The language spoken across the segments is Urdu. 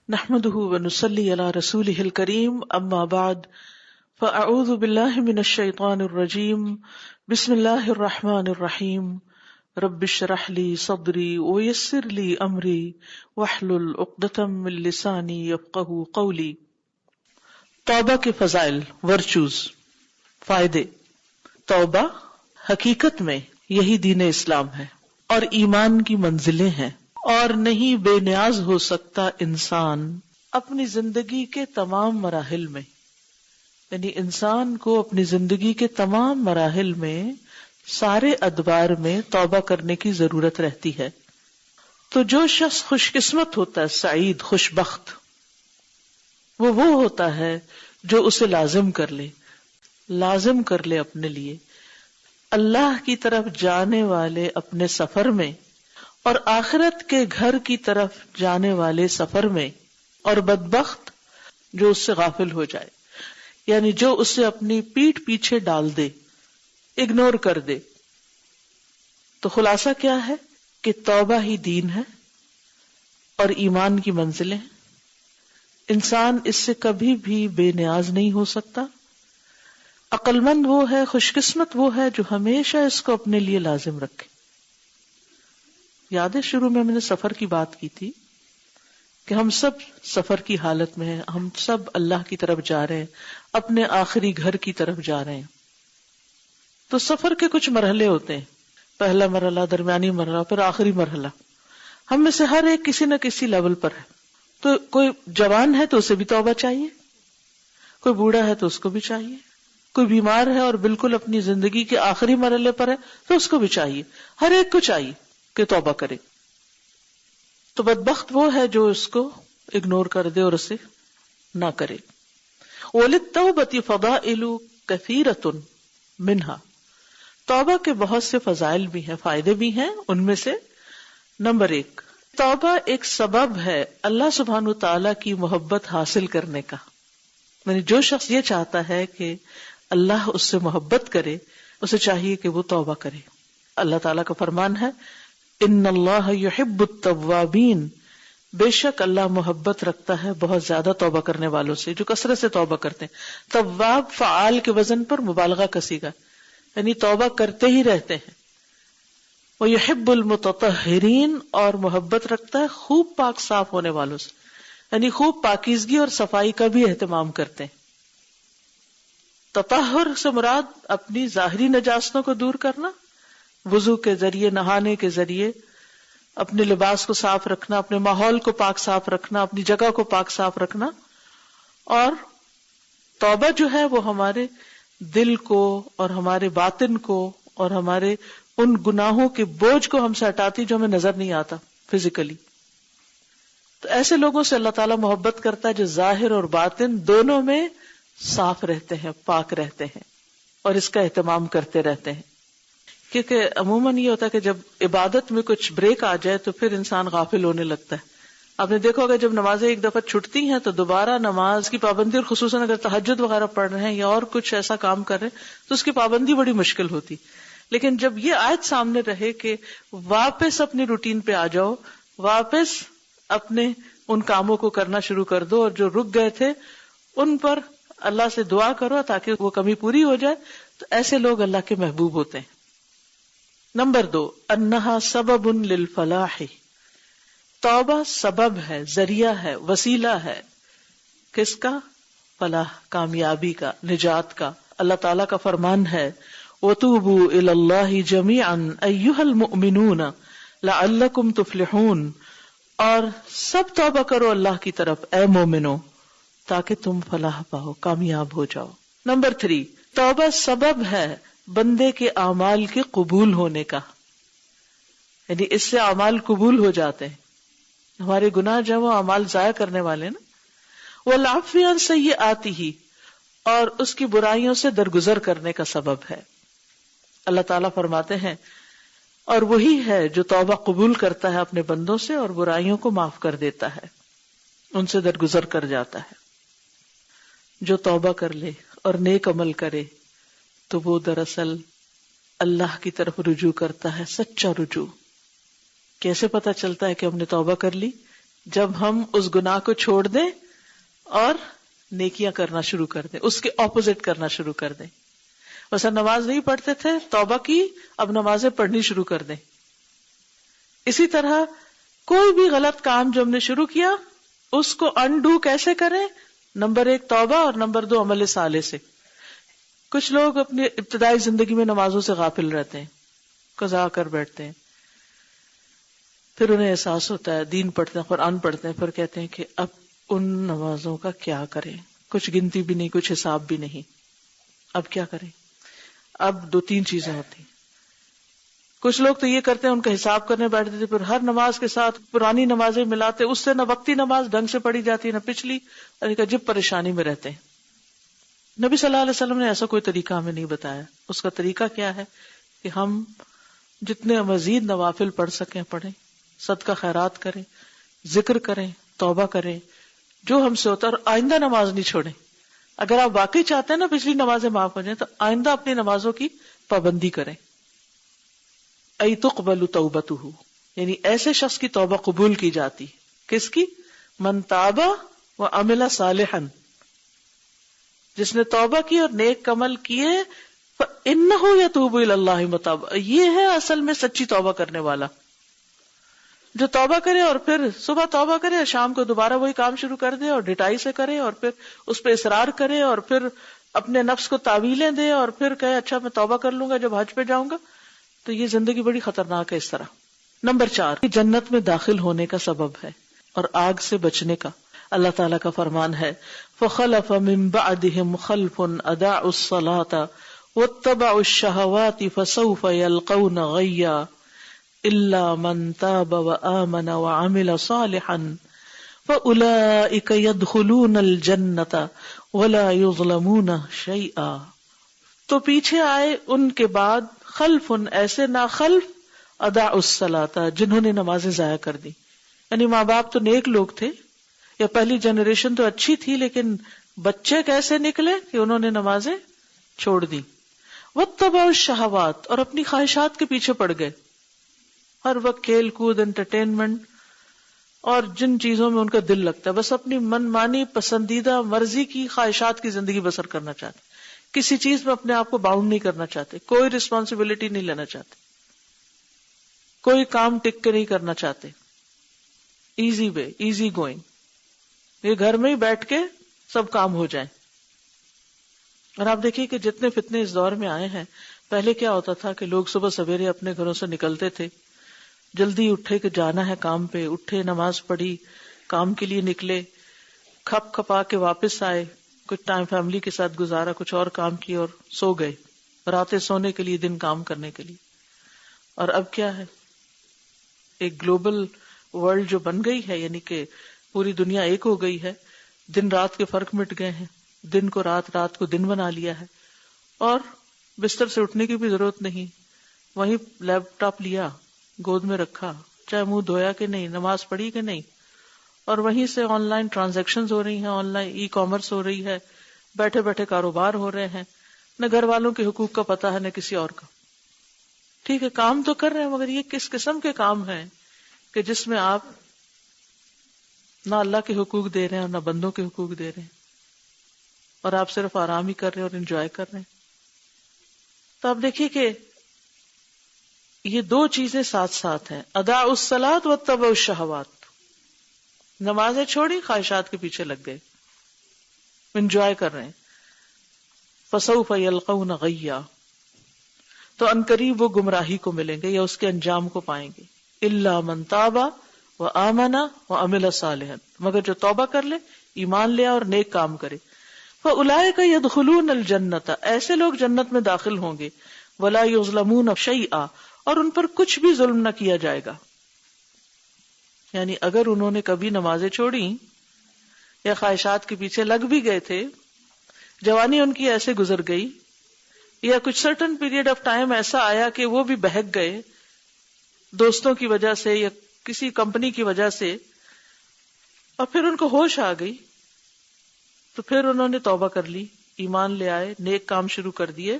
نحمده ونصلي على رسوله الكريم اما بعد فاعوذ بالله من الشيطان الرجيم بسم الله الرحمن الرحيم رب اشرح لي صدري ويسر لي امري واحلل عقدة من لساني يفقهوا قولي۔ توبہ کے فضائل، ورچوز، فائدے۔ توبہ حقیقت میں یہی دین اسلام ہے اور ایمان کی منزلیں ہیں، اور نہیں بے نیاز ہو سکتا انسان اپنی زندگی کے تمام مراحل میں، یعنی انسان کو اپنی زندگی کے تمام مراحل میں، سارے ادوار میں توبہ کرنے کی ضرورت رہتی ہے۔ تو جو شخص خوش قسمت ہوتا ہے، سعید، خوش بخت، وہ ہوتا ہے جو اسے لازم کر لے اپنے لیے اللہ کی طرف جانے والے اپنے سفر میں، اور آخرت کے گھر کی طرف جانے والے سفر میں، اور بدبخت جو اس سے غافل ہو جائے، یعنی جو اسے اپنی پیٹھ پیچھے ڈال دے، اگنور کر دے۔ تو خلاصہ کیا ہے کہ توبہ ہی دین ہے اور ایمان کی منزلیں ہیں۔ انسان اس سے کبھی بھی بے نیاز نہیں ہو سکتا۔ عقل مند وہ ہے، خوش قسمت وہ ہے جو ہمیشہ اس کو اپنے لیے لازم رکھے۔ یاد ہے شروع میں نے سفر کی بات کی تھی کہ ہم سب سفر کی حالت میں ہیں، ہم سب اللہ کی طرف جا رہے ہیں، اپنے آخری گھر کی طرف جا رہے ہیں۔ تو سفر کے کچھ مرحلے ہوتے ہیں، پہلا مرحلہ، درمیانی مرحلہ، پھر آخری مرحلہ۔ ہم میں سے ہر ایک کسی نہ کسی لیول پر ہے۔ تو کوئی جوان ہے تو اسے بھی توبہ چاہیے، کوئی بوڑھا ہے تو اس کو بھی چاہیے، کوئی بیمار ہے اور بالکل اپنی زندگی کے آخری مرحلے پر ہے تو اس کو بھی چاہیے، ہر ایک کو چاہیے کہ توبہ کرے۔ تو بدبخت وہ ہے جو اس کو اگنور کر دے اور اسے نہ کرے۔ وَلِلتَّوْبَةِ فَضَائِلُ كَثِيرَةٌ مِنْهَا، توبہ کے بہت سے فضائل بھی ہیں، فائدے بھی ہیں۔ ان میں سے نمبر 1، توبہ ایک سبب ہے اللہ سبحانہ تعالیٰ کی محبت حاصل کرنے کا۔ یعنی جو شخص یہ چاہتا ہے کہ اللہ اس سے محبت کرے، اسے چاہیے کہ وہ توبہ کرے۔ اللہ تعالیٰ کا فرمان ہے، ان اللہ یحب التوابین، بے شک اللہ محبت رکھتا ہے بہت زیادہ توبہ کرنے والوں سے، جو کثرت سے توبہ کرتے ہیں۔ تواب فعال کے وزن پر مبالغہ کا صیغہ، یعنی توبہ کرتے ہی رہتے ہیں۔ وَيُحِبُّ الْمُتَطَهِّرِينَ، اور محبت رکھتا ہے خوب پاک صاف ہونے والوں سے، یعنی خوب پاکیزگی اور صفائی کا بھی اہتمام کرتے ہیں۔ تطہر سے مراد اپنی ظاہری نجاستوں کو دور کرنا، وضو کے ذریعے، نہانے کے ذریعے اپنے لباس کو صاف رکھنا، اپنے ماحول کو پاک صاف رکھنا، اپنی جگہ کو پاک صاف رکھنا۔ اور توبہ جو ہے وہ ہمارے دل کو اور ہمارے باطن کو اور ہمارے ان گناہوں کے بوجھ کو ہم سے ہٹاتی جو ہمیں نظر نہیں آتا فزیکلی۔ تو ایسے لوگوں سے اللہ تعالیٰ محبت کرتا ہے جو ظاہر اور باطن دونوں میں صاف رہتے ہیں، پاک رہتے ہیں، اور اس کا اہتمام کرتے رہتے ہیں۔ کیونکہ عموماً یہ ہوتا ہے کہ جب عبادت میں کچھ بریک آ جائے تو پھر انسان غافل ہونے لگتا ہے۔ آپ نے دیکھا ہوگا جب نمازیں ایک دفعہ چھٹتی ہیں تو دوبارہ نماز کی پابندی، اور خصوصاً اگر تہجد وغیرہ پڑھ رہے ہیں یا اور کچھ ایسا کام کر رہے ہیں تو اس کی پابندی بڑی مشکل ہوتی۔ لیکن جب یہ آیت سامنے رہے کہ واپس اپنی روٹین پہ آ جاؤ، واپس اپنے ان کاموں کو کرنا شروع کر دو، اور جو رک گئے تھے ان پر اللہ سے دعا کرو تاکہ وہ کمی پوری ہو جائے، تو ایسے لوگ اللہ کے محبوب ہوتے ہیں۔ نمبر 2، انہا سبب للفلاح، توبہ سبب ہے، ذریعہ ہے، وسیلہ ہے، کس کا؟ فلاح، کامیابی کا، نجات کا۔ اللہ تعالیٰ کا فرمان ہے، وَتُوبُوا إِلَى اللَّهِ جَمِيعًا أَيُّهَا الْمُؤْمِنُونَ لَعَلَّكُمْ تُفْلِحُونَ، اور سب توبہ کرو اللہ کی طرف اے مومنو تاکہ تم فلاح پاؤ، کامیاب ہو جاؤ۔ نمبر 3، توبہ سبب ہے بندے کے اعمال کے قبول ہونے کا، یعنی اس سے اعمال قبول ہو جاتے ہیں۔ ہمارے گناہ جو وہ اعمال ضائع کرنے والے نا، وَالْعَفْوِ عَنْ سَيِّئَاتِهِ، اور اس کی برائیوں سے درگزر کرنے کا سبب ہے۔ اللہ تعالیٰ فرماتے ہیں، اور وہی ہے جو توبہ قبول کرتا ہے اپنے بندوں سے اور برائیوں کو معاف کر دیتا ہے، ان سے درگزر کر جاتا ہے۔ جو توبہ کر لے اور نیک عمل کرے تو وہ دراصل اللہ کی طرف رجوع کرتا ہے، سچا رجوع۔ کیسے پتا چلتا ہے کہ ہم نے توبہ کر لی؟ جب ہم اس گناہ کو چھوڑ دیں اور نیکیاں کرنا شروع کر دیں، اس کے اپوزٹ کرنا شروع کر دیں. ویسا نماز نہیں پڑھتے تھے، توبہ کی، اب نمازیں پڑھنی شروع کر دیں. اسی طرح کوئی بھی غلط کام جو ہم نے شروع کیا اس کو انڈو کیسے کریں؟ نمبر 1 توبہ، اور نمبر 2 عمل صالح سے. کچھ لوگ اپنی ابتدائی زندگی میں نمازوں سے غافل رہتے ہیں، قضا کر بیٹھتے ہیں، پھر انہیں احساس ہوتا ہے، دین پڑھتے ہیں، قرآن پڑھتے ہیں، پھر کہتے ہیں کہ اب ان نمازوں کا کیا کریں، کچھ گنتی بھی نہیں، کچھ حساب بھی نہیں، اب کیا کریں؟ اب 2-3 چیزیں ہوتی ہیں. کچھ لوگ تو یہ کرتے ہیں، ان کا حساب کرنے بیٹھتے تھے، پھر ہر نماز کے ساتھ پرانی نمازیں ملاتے، اس سے نہ وقتی نماز ڈھنگ سے پڑھی جاتی نہ پچھلی، اور ایک عجیب پریشانی میں رہتے ہیں. نبی صلی اللہ علیہ وسلم نے ایسا کوئی طریقہ ہمیں نہیں بتایا. اس کا طریقہ کیا ہے کہ ہم جتنے مزید نوافل پڑھ سکیں پڑھیں، صدقہ خیرات کریں، ذکر کریں، توبہ کریں، جو ہم سے ہوتا ہے، اور آئندہ نماز نہیں چھوڑیں. اگر آپ واقعی چاہتے ہیں نا پچھلی نمازیں معاف ہو جائیں تو آئندہ اپنی نمازوں کی پابندی کریں. ای تقبل توبتہ، یعنی ایسے شخص کی توبہ قبول کی جاتی. کس کی؟ من تاب وعمل صالحا، جس نے توبہ کی اور نیک عمل کیے. فإنہ یتوب الی اللہ متابا، یہ ہے اصل میں سچی توبہ کرنے والا، جو توبہ کرے اور پھر صبح توبہ کرے، شام کو دوبارہ وہی کام شروع کر دے اور ڈٹائی سے کرے، اور پھر اس پہ اصرار کرے، اور پھر اپنے نفس کو تعویلیں دے، اور پھر کہے اچھا میں توبہ کر لوں گا جب حج پہ جاؤں گا. تو یہ زندگی بڑی خطرناک ہے اس طرح. نمبر 4، جنت میں داخل ہونے کا سبب ہے اور آگ سے بچنے کا. اللہ تعالیٰ کا فرمان ہے، فخلف من بعدهم خلف اضاعوا الصلاة واتبعوا الشهوات فسوف يلقون غيا الا من تاب وآمن وعمل صالحا فأولئك يدخلون الجنة ولا يظلمون شيئا. تو پیچھے آئے ان کے بعد خلف، ایسے ناخلف، اضاعوا الصلاة، جنہوں نے نمازیں ضائع کر دی. یعنی ماں باپ تو نیک لوگ تھے، یا پہلی جنریشن تو اچھی تھی، لیکن بچے کیسے نکلے کہ انہوں نے نمازیں چھوڑ دی. واتبعوا الشہوات، اور اپنی خواہشات کے پیچھے پڑ گئے، ہر وقت کھیل کود، انٹرٹینمنٹ، اور جن چیزوں میں ان کا دل لگتا ہے، بس اپنی من مانی پسندیدہ مرضی کی خواہشات کی زندگی بسر کرنا چاہتے، کسی چیز میں اپنے آپ کو باؤنڈ نہیں کرنا چاہتے، کوئی رسپانسبلٹی نہیں لینا چاہتے، کوئی کام ٹک کے نہیں کرنا چاہتے. ایزی وے، ایزی گوئنگ، یہ گھر میں ہی بیٹھ کے سب کام ہو جائیں. اور آپ دیکھیے کہ جتنے فتنے اس دور میں آئے ہیں، پہلے کیا ہوتا تھا کہ لوگ صبح سویرے اپنے گھروں سے نکلتے تھے، جلدی اٹھے کہ جانا ہے کام پہ، اٹھے نماز پڑھی، کام کے لیے نکلے، کھپ کھپا کے واپس آئے، کچھ ٹائم فیملی کے ساتھ گزارا، کچھ اور کام کیے اور سو گئے، راتیں سونے کے لیے، دن کام کرنے کے لیے. اور اب کیا ہے، ایک گلوبل ورلڈ جو بن گئی ہے، یعنی کہ پوری دنیا ایک ہو گئی ہے، دن رات کے فرق مٹ گئے ہیں، دن کو رات، رات کو دن بنا لیا ہے، اور بستر سے اٹھنے کی بھی ضرورت نہیں، وہیں لیپ ٹاپ لیا، گود میں رکھا، چاہے منہ دھویا کہ نہیں، نماز پڑھی کہ نہیں، اور وہیں سے آن لائن ٹرانزیکشنز ہو رہی ہیں، آن لائن ای کامرس ہو رہی ہے، بیٹھے بیٹھے کاروبار ہو رہے ہیں، نہ گھر والوں کے حقوق کا پتہ ہے نہ کسی اور کا. ٹھیک ہے کام تو کر رہے ہیں، مگر یہ کس قسم کے کام ہیں کہ جس میں آپ نہ اللہ کے حقوق دے رہے ہیں اور نہ بندوں کے حقوق دے رہے ہیں، اور آپ صرف آرام ہی کر رہے ہیں اور انجوائے کر رہے ہیں. تو آپ دیکھیے کہ یہ 2 چیزیں ساتھ ساتھ ہیں، اضاعوا الصلاۃ واتبعوا الشہوات. نمازیں چھوڑی، خواہشات کے پیچھے لگ گئے، انجوائے کر رہے ہیں. فسوف یلقون غیا، تو عنقریب وہ گمراہی کو ملیں گے یا اس کے انجام کو پائیں گے. الا من تاب وآمن وعمل صالحا، مگر جو توبہ کر لے، ایمان لے اور نیک کام کرے. فاولئک یدخلون الجنۃ، ایسے لوگ جنت میں داخل ہوں گے. ولا یظلمون شیئا، اور ان پر کچھ بھی ظلم نہ کیا جائے گا. یعنی اگر انہوں نے کبھی نمازیں چھوڑی یا خواہشات کے پیچھے لگ بھی گئے تھے، جوانی ان کی ایسے گزر گئی، یا کچھ سرٹن پیریڈ آف ٹائم ایسا آیا کہ وہ بھی بہک گئے دوستوں کی وجہ سے یا کسی کمپنی کی وجہ سے، اور پھر ان کو ہوش آ گئی، تو پھر انہوں نے توبہ کر لی، ایمان لے آئے، نیک کام شروع کر دیے،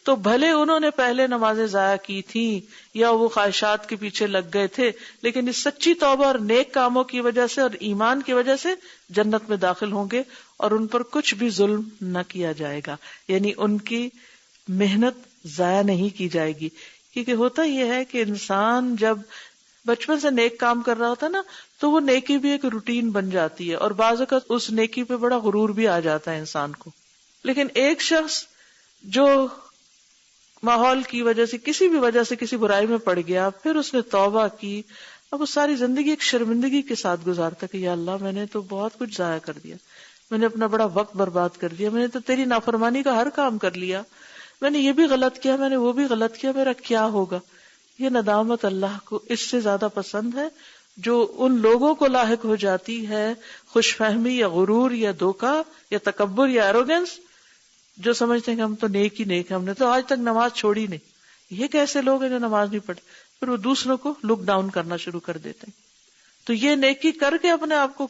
تو بھلے انہوں نے پہلے نمازیں ضائع کی تھیں یا وہ خواہشات کے پیچھے لگ گئے تھے، لیکن اس سچی توبہ اور نیک کاموں کی وجہ سے اور ایمان کی وجہ سے جنت میں داخل ہوں گے، اور ان پر کچھ بھی ظلم نہ کیا جائے گا، یعنی ان کی محنت ضائع نہیں کی جائے گی. کیونکہ ہوتا یہ ہے کہ انسان جب بچپن سے نیک کام کر رہا ہوتا ہے نا، تو وہ نیکی بھی ایک روٹین بن جاتی ہے، اور بعض اوقات اس نیکی پہ بڑا غرور بھی آ جاتا ہے انسان کو. لیکن ایک شخص جو ماحول کی وجہ سے، کسی بھی وجہ سے کسی برائی میں پڑ گیا، پھر اس نے توبہ کی، اب وہ ساری زندگی ایک شرمندگی کے ساتھ گزارتا کہ یا اللہ میں نے تو بہت کچھ ضائع کر دیا، میں نے اپنا بڑا وقت برباد کر دیا، میں نے تو تیری نافرمانی کا ہر کام کر لیا، میں نے یہ بھی غلط کیا، میں نے وہ بھی غلط کیا، میرا کیا ہوگا. یہ ندامت اللہ کو اس سے زیادہ پسند ہے جو ان لوگوں کو لاحق ہو جاتی ہے خوش فہمی یا غرور یا دھوکہ یا تکبر یا ایروگنس، جو سمجھتے ہیں کہ ہم تو نیک ہی نیک ہیں، ہم نے تو آج تک نماز چھوڑی نہیں. یہ کیسے لوگ ہیں جو نماز نہیں پڑھتے؟ پھر وہ دوسروں کو لک ڈاؤن کرنا شروع کر دیتے ہیں. تو یہ نیکی کر کے اپنے آپ کو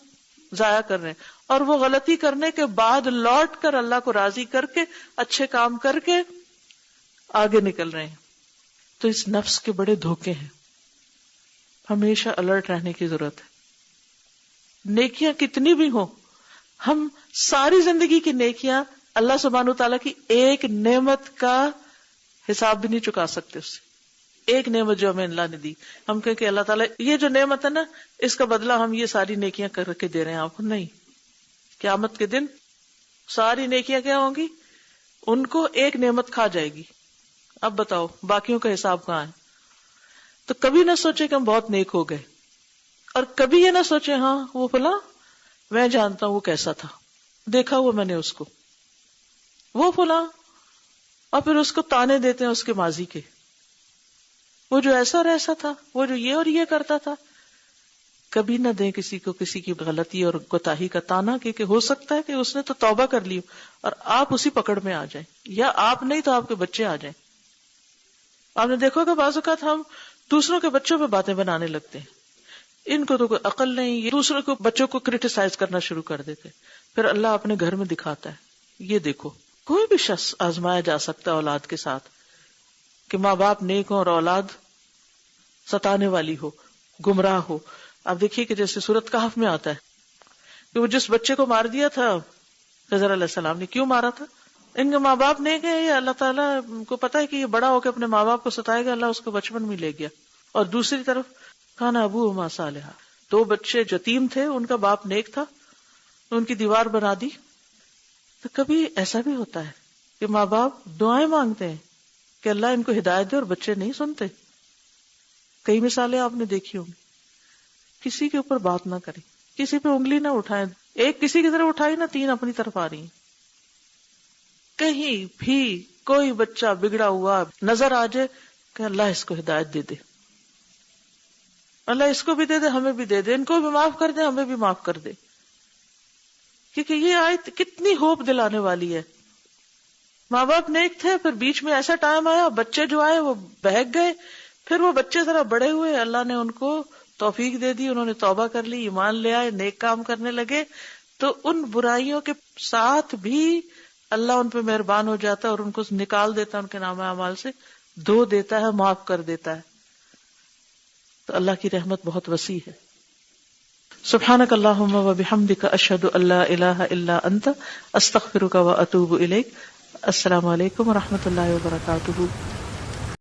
ضائع کر رہے ہیں، اور وہ غلطی کرنے کے بعد لوٹ کر اللہ کو راضی کر کے اچھے کام کر کے آگے نکل رہے ہیں. تو اس نفس کے بڑے دھوکے ہیں، ہمیشہ الرٹ رہنے کی ضرورت ہے. نیکیاں کتنی بھی ہوں، ہم ساری زندگی کی نیکیاں اللہ سبحانہ وتعالیٰ کی ایک نعمت کا حساب بھی نہیں چکا سکتے. اس سے ایک نعمت جو ہمیں اللہ نے دی، ہم کہیں کہ اللہ تعالیٰ یہ جو نعمت ہے نا، اس کا بدلہ ہم یہ ساری نیکیاں کر کے دے رہے ہیں آپ کو. نہیں، قیامت کے دن ساری نیکیاں کیا ہوں گی؟ ان کو ایک نعمت کھا جائے گی. اب بتاؤ باقیوں کا حساب کہاں ہے؟ تو کبھی نہ سوچے کہ ہم بہت نیک ہو گئے، اور کبھی یہ نہ سوچے ہاں وہ فلاں میں جانتا ہوں وہ کیسا تھا، دیکھا ہوا میں نے اس کو، وہ فلاں، اور پھر اس کو تانے دیتے ہیں اس کے ماضی کے، وہ جو ایسا اور ایسا تھا، وہ جو یہ اور یہ کرتا تھا. کبھی نہ دیں کسی کو کسی کی غلطی اور کوتاہی کا تانا، کیونکہ ہو سکتا ہے کہ اس نے تو توبہ کر لی اور آپ اسی پکڑ میں آ جائیں، یا آپ نہیں تو آپ کے بچے آ جائیں. آپ نے دیکھو کہ بعض اوقات ہم دوسروں کے بچوں پہ باتیں بنانے لگتے ہیں، ان کو تو کوئی عقل نہیں، یہ دوسروں کو بچوں کو کرٹیسائز کرنا شروع کر دیتے. پھر اللہ اپنے گھر میں دکھاتا ہے، یہ دیکھو. کوئی بھی شخص آزمایا جا سکتا ہے اولاد کے ساتھ، کہ ماں باپ نیک ہوں اور اولاد ستانے والی ہو، گمراہ ہو. آپ دیکھیے کہ جیسے سورۃ کہف میں آتا ہے کہ وہ جس بچے کو مار دیا تھا خضر علیہ السلام نے، کیوں مارا تھا؟ ان کے ماں باپ نیک ہیں، یہ اللہ تعالیٰ کو پتا ہے کہ یہ بڑا ہو کے اپنے ماں باپ کو ستائے گا، اللہ اس کو بچپن میں لے گیا. اور دوسری طرف کان ابوہما صالحا، دو بچے یتیم تھے، ان کا باپ نیک تھا، ان کی دیوار بنا دی. تو کبھی ایسا بھی ہوتا ہے کہ ماں باپ دعائیں مانگتے ہیں کہ اللہ ان کو ہدایت دے، اور بچے نہیں سنتے. کئی مثالیں آپ نے دیکھی ہوں گی. کسی کے اوپر بات نہ کریں، کسی پہ انگلی نہ اٹھائیں، ایک کسی کی طرف اٹھائی نہ تین اپنی طرف آ رہی ہیں. کہیں بھی کوئی بچہ بگڑا ہوا نظر آ جائے کہ اللہ اس کو ہدایت دے دے، اللہ اس کو بھی دے دے، ہمیں بھی دے دے، ان کو بھی معاف کر دے، ہمیں بھی معاف کر دے. کیونکہ یہ آیت کتنی ہوپ دلانے والی ہے. ماں باپ نیک تھے، پھر بیچ میں ایسا ٹائم آیا، بچے جو آئے وہ بہک گئے، پھر وہ بچے ذرا بڑے ہوئے، اللہ نے ان کو توفیق دے دی، انہوں نے توبہ کر لی، ایمان لے آئے، نیک کام کرنے لگے. تو ان برائیوں کے ساتھ بھی اللہ ان پہ مہربان ہو جاتا ہے اور ان کو نکال دیتا ہے ان کے نام اعمال سے، دھو دیتا ہے، معاف کر دیتا ہے. تو اللہ کی رحمت بہت وسیع ہے. سبحانک اللہم و بحمدک، اشہد ان لا الہ الا انت، استغفرک و اتوب الیک. السلام علیکم و رحمۃ اللہ وبرکاتہ.